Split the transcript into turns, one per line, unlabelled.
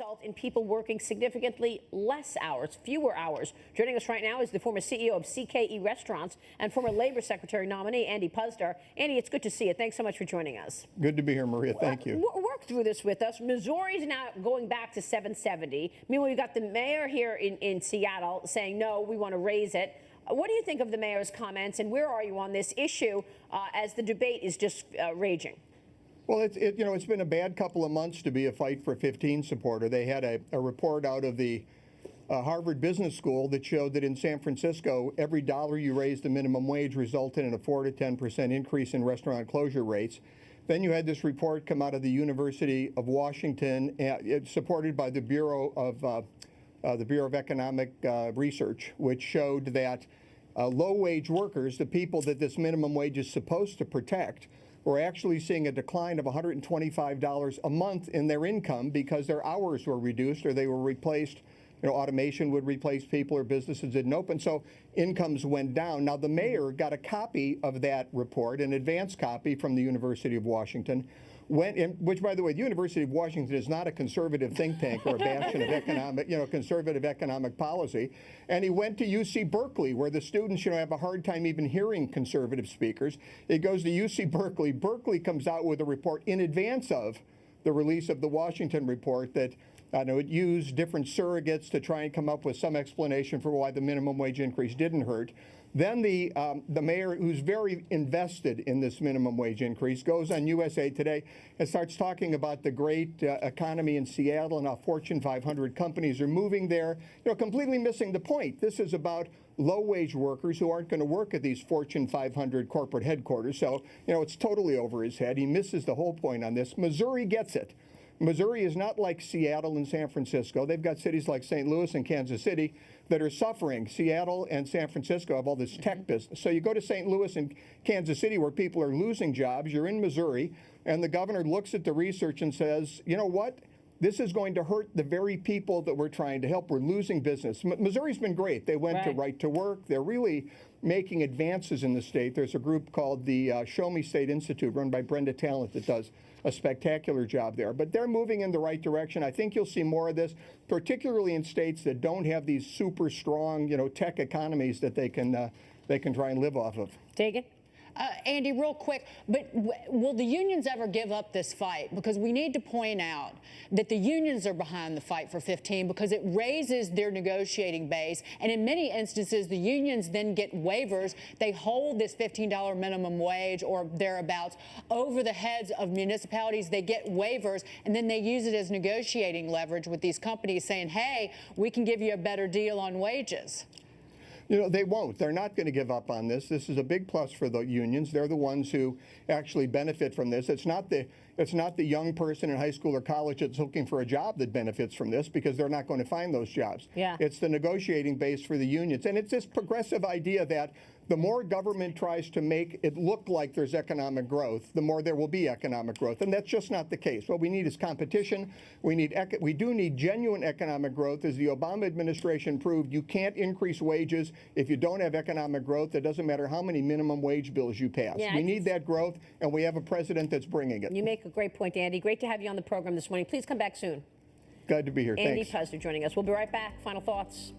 result in people working significantly less hours, fewer hours. Joining us right now is the former CEO of CKE Restaurants and former Labor Secretary nominee, Andy Puzder. Andy, it's good to see you. Thanks so much for joining us.
Good to be here, Maria. Thank you.
Work through this with us. Missouri's now going back to $7.70. Meanwhile, you've got the mayor here in Seattle saying, no, we want to raise it. What do you think of the mayor's comments, and where are you on this issue as the debate is just raging?
Well, it's been a bad couple of months to be a Fight for 15 supporter. They had a report out of the Harvard Business School that showed that in San Francisco, every dollar you raise the minimum wage resulted in a 4 to 10% increase in restaurant closure rates. Then you had this report come out of the University of Washington, supported by the Bureau of Economic Research, which showed that low-wage workers, the people that this minimum wage is supposed to protect, were actually seeing a decline of $125 a month in their income because their hours were reduced or they were replaced. Automation would replace people or businesses didn't open, so incomes went down. Now, the mayor got a copy of that report, an advance copy from the University of Washington, which, by the way, the University of Washington is not a conservative think tank or a bastion of conservative economic policy. And he went to UC Berkeley, where the students, have a hard time even hearing conservative speakers. He goes to UC Berkeley. Berkeley comes out with a report in advance of the release of the Washington report that it used different surrogates to try and come up with some explanation for why the minimum wage increase didn't hurt. Then the mayor, who's very invested in this minimum wage increase, goes on USA Today and starts talking about the great economy in Seattle and how Fortune 500 companies are moving there, completely missing the point. This is about low-wage workers who aren't going to work at these Fortune 500 corporate headquarters. So, it's totally over his head. He misses the whole point on this. Missouri gets it. Missouri is not like Seattle and San Francisco. They've got cities like St. Louis and Kansas City that are suffering. Seattle and San Francisco have all this tech business. So you go to St. Louis and Kansas City where people are losing jobs. You're in Missouri, and the governor looks at the research and says, you know what? This is going to hurt the very people that we're trying to help. We're losing business. Missouri's been great. They went to right to work. They're really making advances in the state. There's a group called the Show Me State Institute run by Brenda Talent that does a spectacular job there. But they're moving in the right direction. I think you'll see more of this, particularly in states that don't have these super strong, tech economies that they can try and live off of.
Dagan?
Andy, real quick, but will the unions ever give up this fight? Because we need to point out that the unions are behind the fight for 15 because it raises their negotiating base. And in many instances, the unions then get waivers. They hold this $15 minimum wage or thereabouts over the heads of municipalities. They get waivers, and then they use it as negotiating leverage with these companies saying, hey, we can give you a better deal on wages.
They won't. They're not going to give up on this. This is a big plus for the unions. They're the ones who actually benefit from this. It's not the young person in high school or college that's looking for a job that benefits from this because they're not going to find those jobs.
Yeah.
It's the negotiating base for the unions. And it's this progressive idea that the more government tries to make it look like there's economic growth, the more there will be economic growth. And that's just not the case. What we need is competition. We do need genuine economic growth. As the Obama administration proved, you can't increase wages if you don't have economic growth. It doesn't matter how many minimum wage bills you pass.
Yeah,
we need that growth, and we have a president that's bringing it.
You make a great point, Andy. Great to have you on the program this morning. Please come back soon.
Glad to be here.
Andy
Thanks.
Puzder joining us. We'll be right back. Final thoughts.